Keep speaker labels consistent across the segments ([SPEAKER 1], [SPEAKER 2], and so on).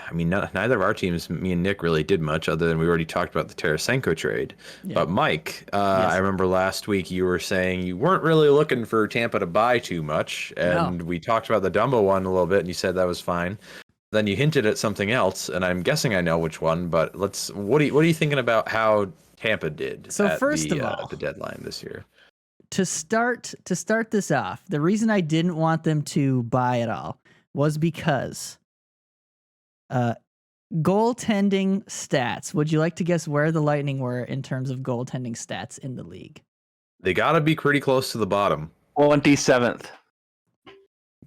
[SPEAKER 1] I mean, neither of our teams, me and Nick, really did much other than we already talked about the Tarasenko trade.
[SPEAKER 2] Yeah.
[SPEAKER 1] But Mike,
[SPEAKER 2] Yes.
[SPEAKER 1] I remember last week you were saying you weren't really looking for Tampa to buy too much, and we talked about the Dumba one a little bit, and you said that was fine. Then you hinted at something else, and I'm guessing I know which one. But what are you thinking about how Tampa did at
[SPEAKER 2] first of all,
[SPEAKER 1] the deadline this year?
[SPEAKER 2] To start this off, the reason I didn't want them to buy at all was because goaltending stats. Would you like to guess where the Lightning were in terms of goaltending stats in the league?
[SPEAKER 1] They got to be pretty close to the bottom.
[SPEAKER 3] 27th.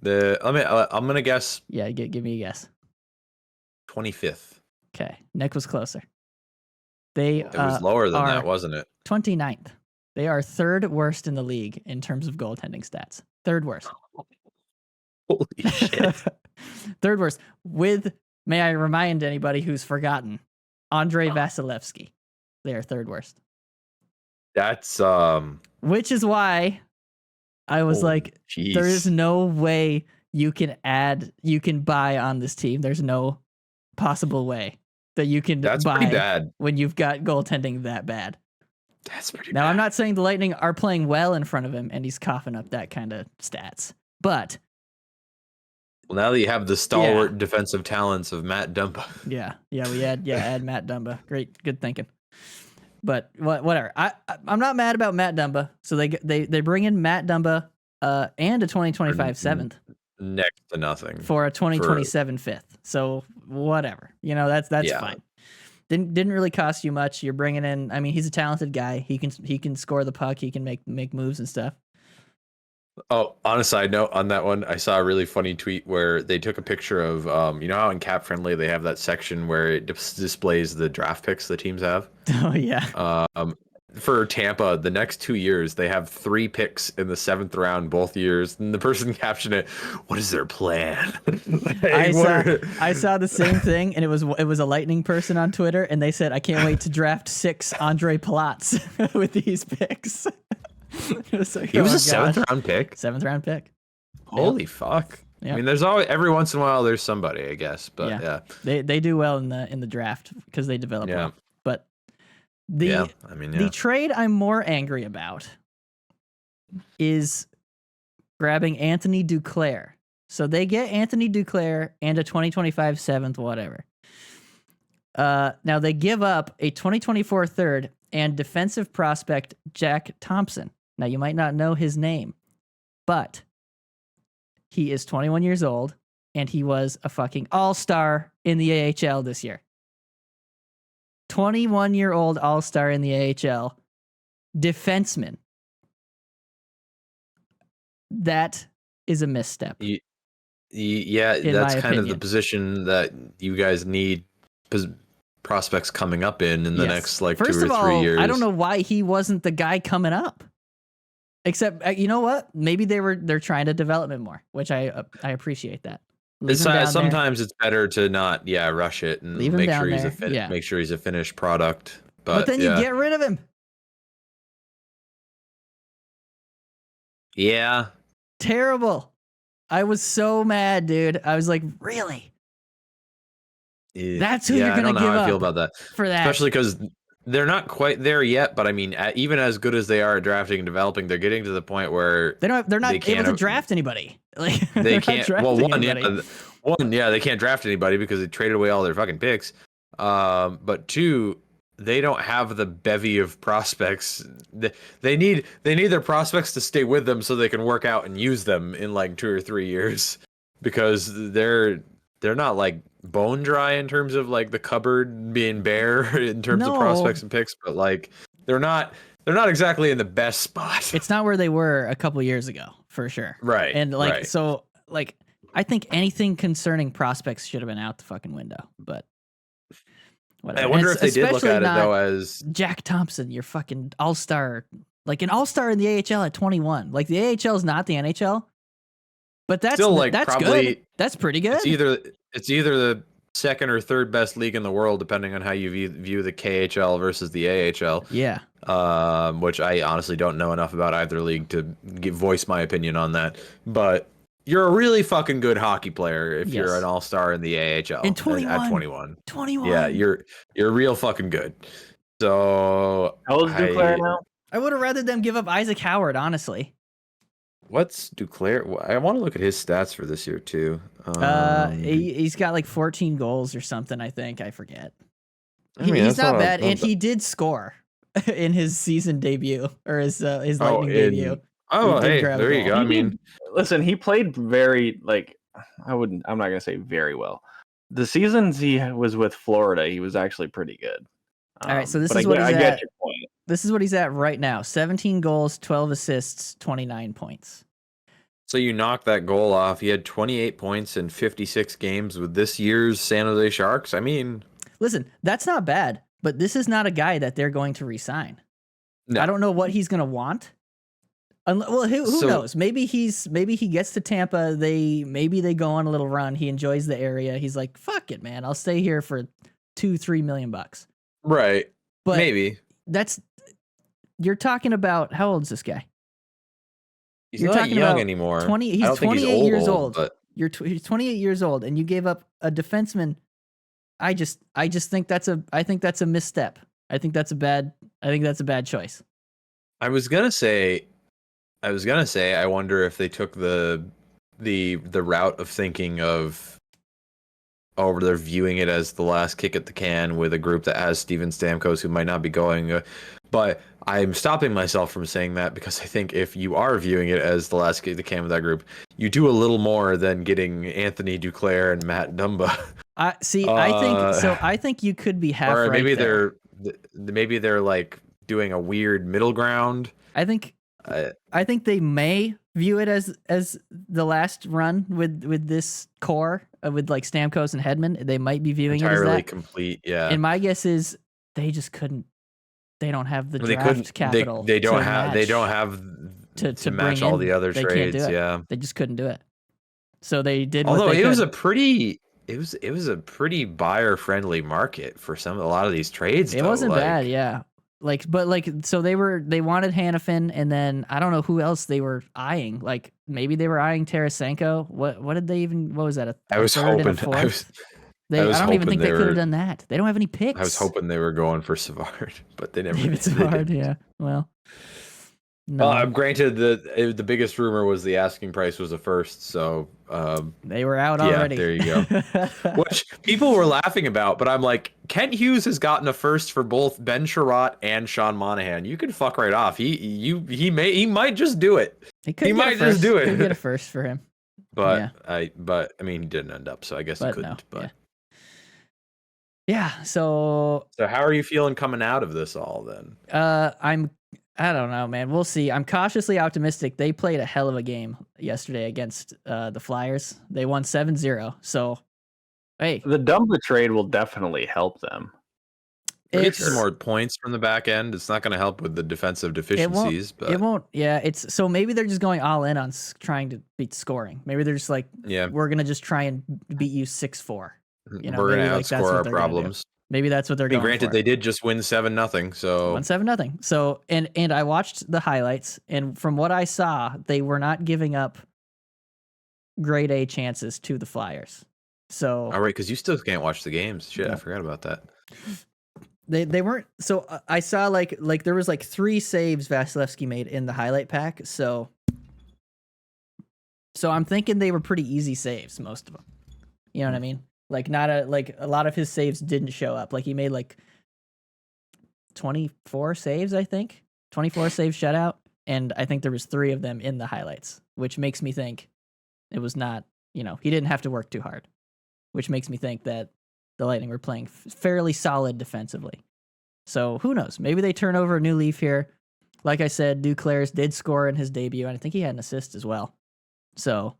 [SPEAKER 1] I'm gonna guess.
[SPEAKER 2] Yeah, give me a guess.
[SPEAKER 1] 25th.
[SPEAKER 2] Okay, Nick was closer.
[SPEAKER 1] It was lower than that, wasn't it?
[SPEAKER 2] 29th. They are third worst in the league in terms of goaltending stats. Third worst.
[SPEAKER 1] Holy shit.
[SPEAKER 2] Third worst. With, may I remind anybody who's forgotten, Andrei Vasilevsky. They are third worst.
[SPEAKER 1] That's
[SPEAKER 2] which is why I was there is no way you can buy on this team. There's no possible way that you can
[SPEAKER 1] That's
[SPEAKER 2] buy
[SPEAKER 1] pretty bad
[SPEAKER 2] when you've got goaltending that bad.
[SPEAKER 1] That's pretty
[SPEAKER 2] Now,
[SPEAKER 1] bad.
[SPEAKER 2] I'm not saying the Lightning are playing well in front of him and he's coughing up that kind of stats, but
[SPEAKER 1] well, now that you have the stalwart defensive talents of Matt Dumba.
[SPEAKER 2] add Matt Dumba. Great, good thinking. But whatever. I'm not mad about Matt Dumba. So they bring in Matt Dumba and a 2025 seventh.
[SPEAKER 1] Next to nothing.
[SPEAKER 2] For a 2027 fifth. So whatever. That's fine. Didn't really cost you much. You're bringing in. I mean, he's a talented guy. He can score the puck. He can make moves and stuff.
[SPEAKER 1] Oh, on a side note on that one, I saw a really funny tweet where they took a picture of you know how in Cap Friendly they have that section where it displays the draft picks the teams have.
[SPEAKER 2] Oh yeah.
[SPEAKER 1] For Tampa, the next 2 years they have 3 picks in the 7th round both years, and the person captioned it, "What is their plan?"
[SPEAKER 2] I saw the same thing, and it was a Lightning person on Twitter, and they said, "I can't wait to draft 6 Andre Palats with these picks." It was
[SPEAKER 1] he was a 7th round pick.
[SPEAKER 2] 7th round pick.
[SPEAKER 1] Holy fuck! Yep. I mean, there's always every once in a while there's somebody, I guess, but yeah.
[SPEAKER 2] They do well in the draft because they develop well. But the trade I'm more angry about is grabbing Anthony Duclair. So they get Anthony Duclair and a 2025 7th, whatever. Now they give up a 2024 3rd and defensive prospect Jack Thompson. Now you might not know his name, but he is 21 years old and he was a fucking all-star in the AHL this year. 21-year-old all-star in the AHL. Defenseman. That is a misstep.
[SPEAKER 1] Yeah, that's kind of the position that you guys need prospects coming up in the next like
[SPEAKER 2] First
[SPEAKER 1] 2 or 3 years.
[SPEAKER 2] I don't know why he wasn't the guy coming up. Except, you know what? Maybe they're trying to develop him more, which I appreciate that.
[SPEAKER 1] Sometimes it's better to not rush it and make sure he's a finished product. But
[SPEAKER 2] then you get rid of him.
[SPEAKER 1] Yeah.
[SPEAKER 2] Terrible. I was so mad, dude. I was like, really? That's who you're going to give up. I don't know how I feel about that. For that.
[SPEAKER 1] Especially because they're not quite there yet, but I mean, even as good as they are at drafting and developing, they're getting to the point where
[SPEAKER 2] they're not able to draft anybody. Like
[SPEAKER 1] they can't. Well, they can't draft anybody because they traded away all their fucking picks. But 2, they don't have the bevy of prospects. They need their prospects to stay with them so they can work out and use them in like 2 or 3 years, because they're not like bone dry in terms of like the cupboard being bare in terms of prospects and picks, but like they're not exactly in the best spot.
[SPEAKER 2] It's not where they were a couple years ago, for sure.
[SPEAKER 1] Right.
[SPEAKER 2] And so I think anything concerning prospects should have been out the fucking window, but whatever.
[SPEAKER 1] I wonder if they did look at it though as
[SPEAKER 2] Jack Thompson, your fucking all-star, like an all-star in the AHL at 21. Like the AHL is not the NHL. But that's
[SPEAKER 1] still
[SPEAKER 2] that's
[SPEAKER 1] probably
[SPEAKER 2] good. That's pretty good.
[SPEAKER 1] It's either the 2nd or 3rd best league in the world, depending on how you view the KHL versus the AHL.
[SPEAKER 2] Yeah.
[SPEAKER 1] Which I honestly don't know enough about either league to voice my opinion on that. But you're a really fucking good hockey player if you're an all-star in the AHL
[SPEAKER 2] at
[SPEAKER 1] 21.
[SPEAKER 2] 21.
[SPEAKER 1] Yeah, you're real fucking good. So
[SPEAKER 3] how old is Duclair now?
[SPEAKER 2] I would have rather them give up Isaac Howard, honestly.
[SPEAKER 1] What's Duclair? I want to look at his stats for this year too.
[SPEAKER 2] He's got like 14 goals or something, I think. I forget.
[SPEAKER 1] He's
[SPEAKER 2] not bad, and he did score in his season debut or his Lightning debut.
[SPEAKER 1] Oh, hey, there you go. I mean,
[SPEAKER 3] listen, he played very I'm not gonna say very well. The seasons he was with Florida, he was actually pretty good.
[SPEAKER 2] All right, so this is what he's at. This is what he's at right now: 17 goals, 12 assists, 29 points.
[SPEAKER 1] So you knocked that goal off. He had 28 points in 56 games with this year's San Jose Sharks. I mean,
[SPEAKER 2] listen, that's not bad, but this is not a guy that they're going to re-sign. No. I don't know what he's going to want. Well, who knows? Maybe he gets to Tampa. Maybe they go on a little run. He enjoys the area. He's like, fuck it, man. I'll stay here for $2-3 million.
[SPEAKER 1] Right. But maybe
[SPEAKER 2] you're talking about, how old is this guy?
[SPEAKER 1] He's not young anymore.
[SPEAKER 2] He's 28 years old. But he's 28 years old, and you gave up a defenseman. I just think that's a misstep. I think that's a bad choice.
[SPEAKER 1] I was gonna say, I wonder if they took the route of thinking of, they're viewing it as the last kick at the can with a group that has Steven Stamkos, who might not be going. But I'm stopping myself from saying that because I think if you are viewing it as the last kick at the can with that group, you do a little more than getting Anthony Duclair and Matt Dumba.
[SPEAKER 2] I think you could be half
[SPEAKER 1] or maybe
[SPEAKER 2] right
[SPEAKER 1] maybe they're like doing a weird middle ground.
[SPEAKER 2] I think they may view it as the last run with this core with like Stamkos and Hedman. They might be viewing
[SPEAKER 1] entirely
[SPEAKER 2] it as that
[SPEAKER 1] complete. Yeah.
[SPEAKER 2] And my guess is they just couldn't. They don't have the draft capital.
[SPEAKER 1] They don't have to match all the other trades. Yeah.
[SPEAKER 2] They just couldn't do it. So they did.
[SPEAKER 1] Although it was a pretty buyer friendly market for a lot of these trades.
[SPEAKER 2] It wasn't bad. Yeah. So they wanted Hanifin, and then I don't know who else they were eyeing. Like maybe they were eyeing Tarasenko. What was that? I was hoping. I don't even think they could have done that. They don't have any picks.
[SPEAKER 1] I was hoping they were going for Savard, but they never did.
[SPEAKER 2] Savard, yeah. Well,
[SPEAKER 1] no. Granted, the biggest rumor was the asking price was a first, so
[SPEAKER 2] they were out already.
[SPEAKER 1] There you go. Which people were laughing about, but I'm like, Kent Hughes has gotten a first for both Ben Sherratt and Sean Monahan. You can fuck right off. He might just do it. He might just do it.
[SPEAKER 2] Could get a first for him.
[SPEAKER 1] But I mean, he didn't end up, so I guess he couldn't.
[SPEAKER 2] No. But yeah. So
[SPEAKER 1] how are you feeling coming out of this all then?
[SPEAKER 2] I don't know, man. We'll see. I'm cautiously optimistic. They played a hell of a game yesterday against the Flyers. They won 7-0. So, hey.
[SPEAKER 3] The Dumba trade will definitely help them.
[SPEAKER 1] Get some more points from the back end. It's not going to help with the defensive deficiencies.
[SPEAKER 2] It won't. Yeah, so maybe they're just going all in on trying to beat scoring. Maybe they're just like, we're going to just try and beat you 6-4.
[SPEAKER 1] You know, we're going to outscore our problems.
[SPEAKER 2] Maybe that's what they're going
[SPEAKER 1] granted,
[SPEAKER 2] for.
[SPEAKER 1] They did just win 7-0. So
[SPEAKER 2] 7-0. So and I watched the highlights, and from what I saw, they were not giving up grade A chances to the Flyers. So
[SPEAKER 1] all right, because you still can't watch the games. Shit, I forgot about that.
[SPEAKER 2] They weren't. So I saw like there was like 3 saves Vasilevsky made in the highlight pack. So I'm thinking they were pretty easy saves, most of them. You know what I mean? Like a lot of his saves didn't show up. Like he made like 24 saves, I think. 24 save shutout, and I think there was 3 of them in the highlights, which makes me think it was not, he didn't have to work too hard, which makes me think that the Lightning were playing fairly solid defensively. So who knows? Maybe they turn over a new leaf here. Like I said, Duclair did score in his debut, and I think he had an assist as well. So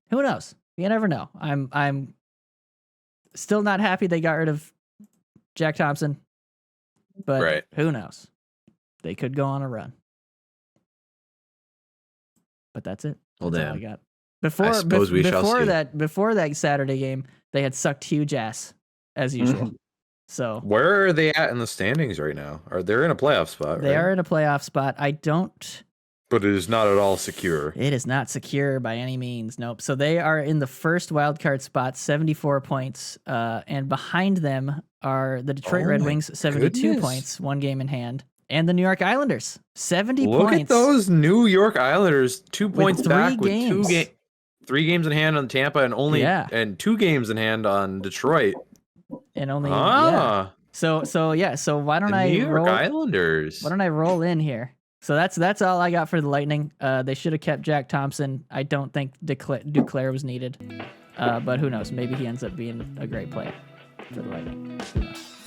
[SPEAKER 2] who knows? You never know. I'm still not happy they got rid of Jack Thompson, but who knows? They could go on a run. But that's it. That's all I got. Before that Saturday game, they had sucked huge ass as usual. So
[SPEAKER 1] where are they at in the standings right now? They in a playoff spot?
[SPEAKER 2] They are in a playoff spot. I don't
[SPEAKER 1] But it is not at all secure.
[SPEAKER 2] It is not secure by any means. Nope. So they are in the first wildcard spot, 74 points. And behind them are the Detroit Red Wings, 72 points, 1 game in hand. And the New York Islanders, 70 points.
[SPEAKER 1] Look at those New York Islanders, 2 points back with 3 games in hand on Tampa and 2 games in hand on Detroit.
[SPEAKER 2] And only So why don't I
[SPEAKER 1] New York Islanders?
[SPEAKER 2] Why don't I roll in here? So that's all I got for the Lightning. They should have kept Jack Thompson. I don't think Duclair was needed. But who knows? Maybe he ends up being a great player for the Lightning. Who knows?